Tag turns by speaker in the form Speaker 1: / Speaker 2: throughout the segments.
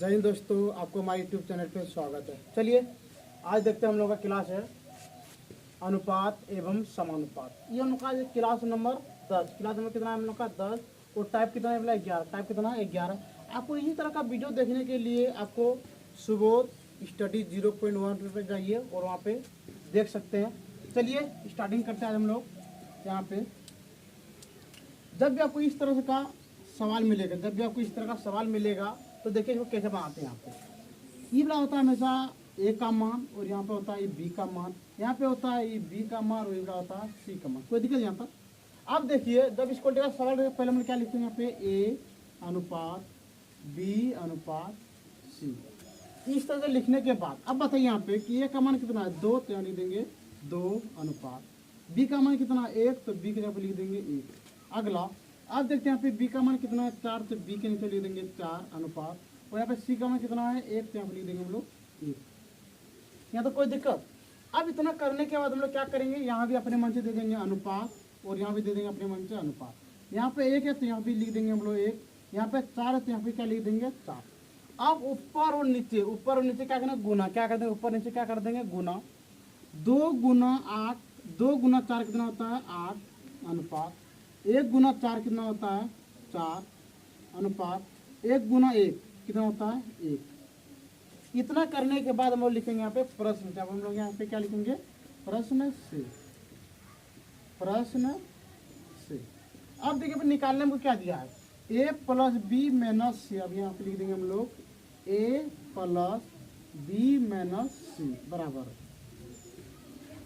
Speaker 1: जय हिंद दोस्तों, आपको हमारे यूट्यूब चैनल पे स्वागत है। चलिए आज देखते हैं हम लोग का क्लास है अनुपात एवं समानुपात। ये हम लोग का क्लास नंबर 10। क्लास नंबर कितना है हम लोग का 10 और टाइप कितना है 11। टाइप कितना है 11। आपको इसी तरह का वीडियो देखने के लिए आपको सुबोध स्टडी 0.1 पर जाइए और वहाँ पे देख सकते हैं। चलिए स्टार्टिंग करते हैं हम लोग। यहाँ पे जब भी आपको इस तरह का सवाल मिलेगा, तो देखिए इसको कैसे बनाते हैं। यहाँ पे ये वाला होता है हमेशा ए का मान और यहाँ पे होता है बी का मान, यहाँ पे होता है बी का मान और ये वाला होता है सी का मान। कोई दिक्कत यहाँ पर। अब देखिए जब इसको सवाल पहले हम क्या लिखते हैं यहाँ पे ए अनुपात बी अनुपात सी। इस तरह से लिखने के बाद अब बताइए यहाँ पे कि ए का मान कितना है 2, तो यहाँ लिख देंगे 2 अनुपात। बी का मान कितना है 1, तो बी के यहाँ पे लिख देंगे 1। अगला अब देखते हैं यहाँ पे बी का मान कितना है 4, तो बी के नीचे लिख देंगे 4 अनुपात। और यहाँ पे सी का मान कितना है 1, तो यहाँ पे लिख देंगे हम लोग 1। यहाँ तो कोई दिक्कत। अब इतना करने के बाद हम लोग क्या करेंगे, यहाँ भी अपने मन से दे देंगे अनुपात और यहाँ भी दे देंगे अपने मन से अनुपात। यहाँ पे 1 है तो यहाँ भी लिख देंगे हम लोग 1। यहाँ पे 4 है तो यहाँ पे क्या लिख देंगे 4। अब ऊपर और नीचे क्या करना गुना, क्या कर देंगे ऊपर नीचे क्या कर देंगे गुना। 2 गुना 8, 2 गुना 4 कितना होता है 8 अनुपात। 1 गुना 4 कितना होता है 4 अनुपात। 1 गुना 1 कितना होता है 1। इतना करने के बाद हम लोग लिखेंगे यहाँ पे प्रश्न। जब हम लोग यहाँ पे क्या लिखेंगे प्रश्न से। अब देखिए निकालने में क्या दिया है a प्लस बी माइनस सी। अब यहाँ पे लिख देंगे हम लोग a प्लस बी माइनस सी बराबर।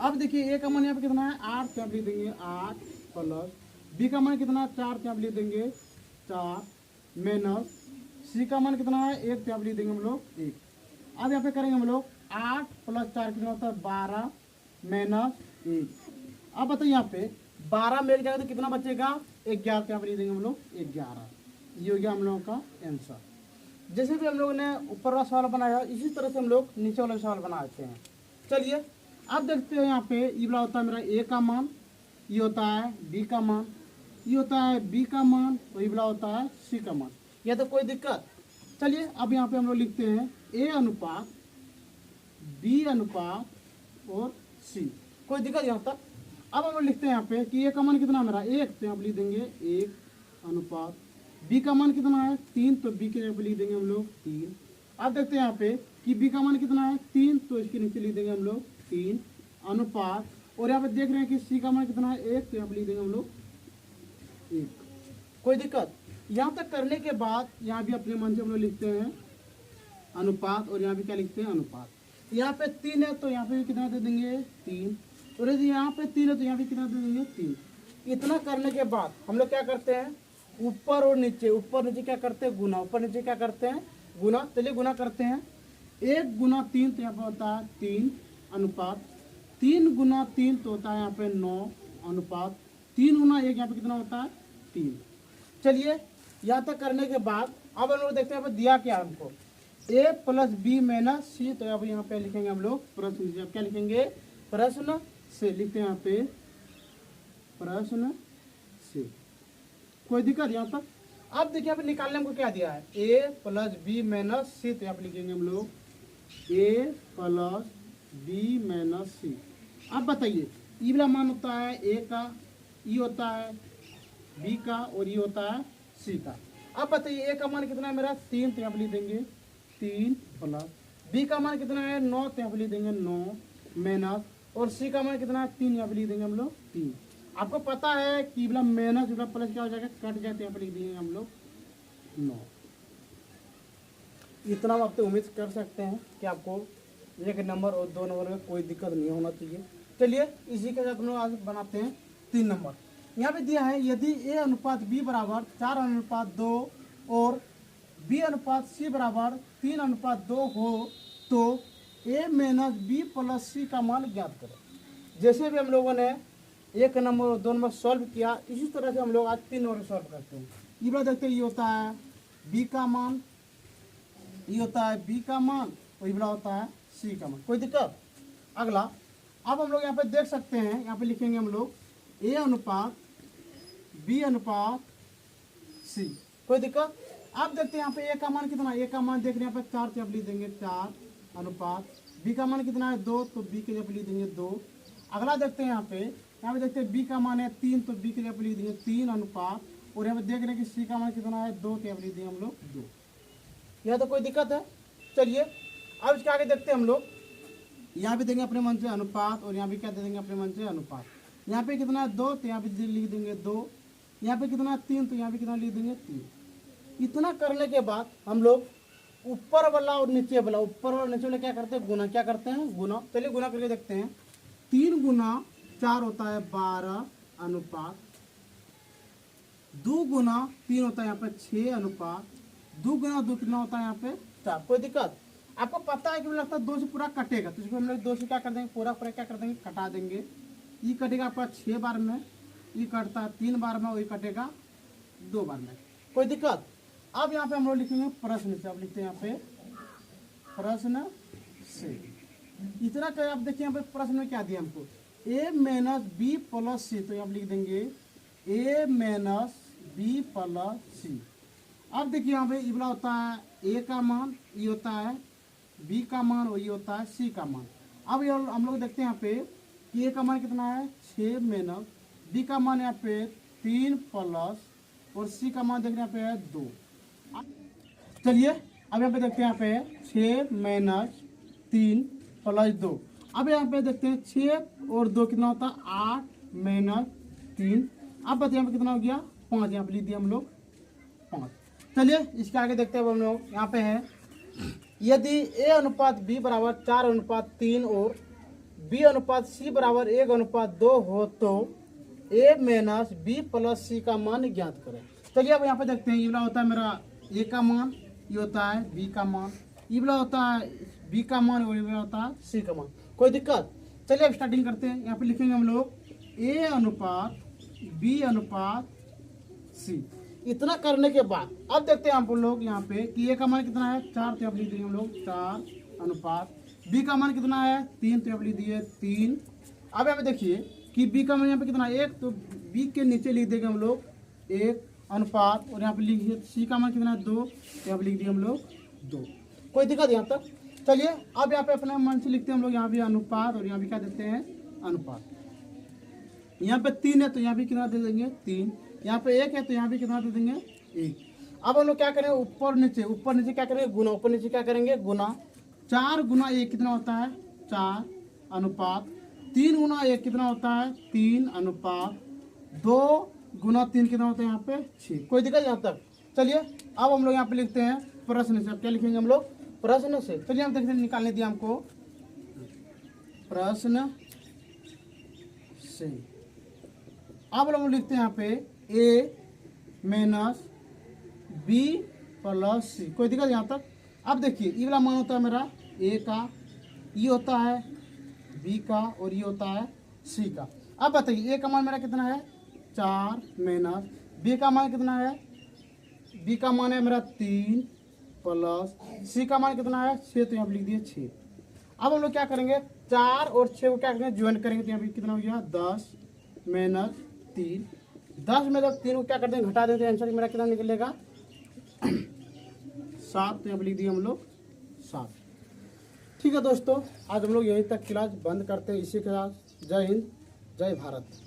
Speaker 1: अब देखिए a का मान यहाँ पे कितना है 8, तो यहाँ लिख देंगे 8 प्लस बी का मान कितना है 4, तो यहाँ लिख देंगे 4 माइनस सी का मान कितना है 1, तो यहाँ लिख देंगे हम लोग 1। अब यहाँ पे करेंगे हम लोग 8 प्लस 4 कितना होता है 12 माइनस 1। अब बताइए यहाँ पे 12 मिल जाएगा तो कितना बचेगा 11, तो यहाँ पे लिख देंगे हम लोग 11। ये हो गया हम लोगों का आंसर। जैसे भी हम लोगों ने ऊपर वाला सवाल बनाया इसी तरह से हम लोग नीचे वाला सवाल बनाते हैं। चलिए अब देखते हैं यहाँ पे ये वाला होता है मेरा ए का मान, ये होता है बी का मान, ये होता है बी का मान और ये वाला होता है सी का मान। यह तो कोई दिक्कत। चलिए अब यहाँ पे हम लोग लिखते हैं ए अनुपात बी अनुपात और सी। कोई दिक्कत यहाँ तक। अब हम लोग लिखते हैं यहाँ पे कि ए का मान कितना मेरा 1, तो यहाँ पे लिख देंगे 1 अनुपात। बी का मान कितना है 3, तो बी के यहाँ पे लिख देंगे हम लोग 3। अब देखते हैं यहाँ पे कि बी का मान कितना है 3, तो इसके नीचे लिख देंगे हम लोग 3 अनुपात। और यहाँ पे देख रहे हैं कि सी का मान कितना है 1, तो यहाँ पे लिख देंगे हम लोग 1। कोई दिक्कत। यहाँ तक करने के बाद यहाँ भी अपने मन से हम लोग लिखते हैं अनुपात और यहाँ भी क्या लिखते हैं अनुपात। यहाँ पे 3 है तो यहाँ पे भी कितना दे देंगे 3। और यदि यहाँ पे 3 है तो यहाँ भी कितना दे देंगे 3। इतना करने के बाद हम लोग क्या करते हैं ऊपर और नीचे क्या करते हैं गुना, ऊपर नीचे क्या करते हैं गुना। चलिए गुना करते हैं 1 गुना 3, तो यहाँ पे होता है 3 अनुपात। 3 गुना 3 तो होता है यहाँ पे 9 अनुपात। 3 गुना 1 यहाँ पे कितना होता है 3। चलिए यहाँ तक करने के बाद अब हम लोग देखते हैं यहाँ पे दिया क्या हमको a प्लस बी माइनस सी। तो अब यहाँ पे लिखेंगे हम लोग प्रश्न से। अब क्या लिखेंगे प्रश्न से लिखते हैं यहाँ पे प्रश्न से। कोई दिक्कत यहाँ तक। अब देखिए यहाँ पे निकालने को क्या दिया है a प्लस बी माइनस सी। तो यहाँ पे लिखेंगे हम लोग a प्लस बी माइनस सी। अब बताइए ये वाला मान होता है a का, ये होता है b का और ये होता है c का। अब बताइए a का मान कितना है मेरा 3, तो यहाँ पे लिख देंगे 3 प्लस b का मान कितना है 9, तो यहाँ पे लिख देंगे 9 माइनस और c का मान कितना है 3, यहाँ पे लिख देंगे हम लोग 3। आपको पता है कि वाला माइनस वाला प्लस क्या हो जाएगा कट जाए, तो यहाँ पे लिख देंगे हम लोग 9। इतना आप तो उम्मीद कर सकते हैं कि आपको 1 नंबर और 2 नंबर में कोई दिक्कत नहीं होना चाहिए। चलिए इसी के साथ हम लोग आज बनाते हैं 3 नंबर। यहाँ पे दिया है यदि a अनुपात b बराबर 4 अनुपात 2 और b अनुपात c बराबर 3 अनुपात 2 हो तो a minus b plus c का मान ज्ञात करें। जैसे भी हम लोगों ने 1 नंबर और 2 नंबर सॉल्व किया इसी तरह से हम लोग आज 3 नंबर सॉल्व करते हैं। ये बात देखते हैं ये होता है b का मान, ये होता है b का मान और ये होता है c का मान। कोई दिक्कत। अगला अब हम लोग यहाँ पे देख सकते हैं, यहाँ पे लिखेंगे हम लोग a अनुपात b अनुपात c। कोई दिक्कत। अब देखते हैं यहाँ पे ए का मान कितना, ए का मान देख रहे हैं यहाँ पे 4 तो आप लिख देंगे 4 अनुपात, बी का मान कितना है 2 तो बी के लिए आप लिख देंगे 2। अगला देखते हैं यहाँ पे देखते हैं बी का मान है 3 तो बी के लिए आप लिख देंगे 3 अनुपात, और यहाँ पे देख रहे हैं कि सी का मान कितना है 2 तो आप लिख देंगे हम लोग 2। यह तो कोई दिक्कत है। चलिए अब इसके आगे देखते हैं हम लोग, यहाँ पे देंगे अपने मन से अनुपात, और यहाँ पे क्या दे देंगे अपने मन से अनुपात। यहाँ पे कितना है 2 तो यहाँ पे लिख देंगे 2, यहाँ पे कितना 3 तो यहाँ पे कितना लिख देंगे 3। इतना करने के बाद हम लोग ऊपर वाला और नीचे वाला, ऊपर वाला नीचे वाला क्या करते हैं, गुना। क्या करते हैं, गुना। चलिए गुना करके देखते हैं। 3 गुना 4 होता है 12 अनुपात, 2 गुना 3 होता है यहाँ पे 6 अनुपात, 2 गुना 2 कितना होता है यहाँ पे 4। कोई दिक्कत? आपको पता है कि मुझे लगता है 2 से पूरा कटेगा, तो इसको हम लोग 2 से क्या कर देंगे, पूरा क्या कर देंगे, कटा देंगे। ये कटेगा आपका 6 बार में, ये कटता है 3 बार में, और ये कटेगा 2 बार में। कोई दिक्कत? अब यहाँ पे हम लोग लिखेंगे प्रश्न से। अब लिखते हैं यहाँ पे प्रश्न से। इतना क्या आप देखिए यहाँ पे प्रश्न में क्या दिया हमको, a माइनस बी प्लस सी, तो आप लिख देंगे a माइनस बी प्लस सी। अब देखिए यहाँ पे इबला होता है a का मान, ये होता है b का मान, और ये होता है c का मान। अब ये हम लोग देखते हैं यहाँ पे कि a का मान कितना है 6 माइनस, b का मान यहाँ पे 3 प्लस, और c का मान देखने यहाँ पे है 2। चलिए अब यहाँ पे देखते हैं यहाँ पे 6 माइनस 3 प्लस 2। अब यहाँ पे देखते हैं 6 और 2 कितना होता है 8 माइनस 3। अब बताइए यहाँ पे कितना हो गया 5, यहाँ पे लिख दिया हम लोग 5। चलिए इसके आगे देखते हैं हम लोग। यहाँ पे है यदि a अनुपात b बराबर 4 अनुपात 3 और b अनुपात c बराबर 1 अनुपात 2 हो तो a minus b plus c का मान ज्ञात करें। चलिए अब यहाँ पे देखते हैं, ये वाला होता है मेरा a का मान, ये होता है b का मान, ये वाला होता है b का मान, और ये वाला होता है c का मान। कोई दिक्कत? चलिए अब स्टार्टिंग करते हैं। यहाँ पे लिखेंगे हम लोग a अनुपात b अनुपात c। इतना करने के बाद अब देखते हैं हम लोग यहाँ पे कि a का मान कितना है 4, तो आप लिख देंगे हम लोग 4 अनुपात, b का मान कितना है 3, तो आप लिख दिए 3। अब यहाँ पे देखिए कि b का मान यहाँ पे कितना है 1, तो b के नीचे लिख देंगे हम लोग 1 अनुपात, और यहाँ पे लिखिए c का मान कितना है 2, तो यहाँ पे लिख दिए हम लोग 2। कोई दिक्कत यहाँ तक? चलिए अब यहाँ पे अपने मन से लिखते हैं हम लोग, यहाँ भी अनुपात, और यहाँ भी क्या देते हैं अनुपात। यहाँ पे 3 है तो यहाँ भी कितना दे देंगे 3, यहाँ पे 1 है तो यहाँ भी कितना दे देंगे 1। अब हम लोग क्या करेंगे, ऊपर नीचे क्या करेंगे गुना, ऊपर नीचे क्या करेंगे गुना। 4 गुना 1 कितना होता है 4 अनुपात, 3 गुना 1 कितना होता है 3 अनुपात, 2 गुना 3 कितना होता है यहाँ पे 6। कोई दिक्कत यहाँ तक? चलिए अब हम लोग यहाँ पे लिखते हैं प्रश्न से। अब क्या लिखेंगे हम लोग प्रश्न से। चलिए हम देखते हैं, निकालने दिया हमको प्रश्न से। अब हम लोग लिखते हैं यहाँ पे a minus b plus c। कोई दिक्कत यहाँ तक? अब देखिए ये वाला मान होता है मेरा a का, ये होता है b का, और ये होता है c का। अब बताइए a का मान मेरा कितना है 4 माइनस b का मान कितना है, b का मान है मेरा 3 प्लस c का मान कितना है 6, तो यहाँ पे लिख दिए 6। अब हम लोग क्या करेंगे 4 और 6 को क्या करेंगे ज्वाइन करेंगे, तो यहाँ पे कितना हो गया 10 माइनस 3। 10 में जब 3 को क्या कर देंगे घटा देते हैं, आंसर मेरा कितना निकलेगा 7, तो यहाँ पे लिख दिए हम लोग 7। ठीक है दोस्तों, आज हम लोग यहीं तक क्लास बंद करते हैं। इसी के साथ जय हिंद जय भारत।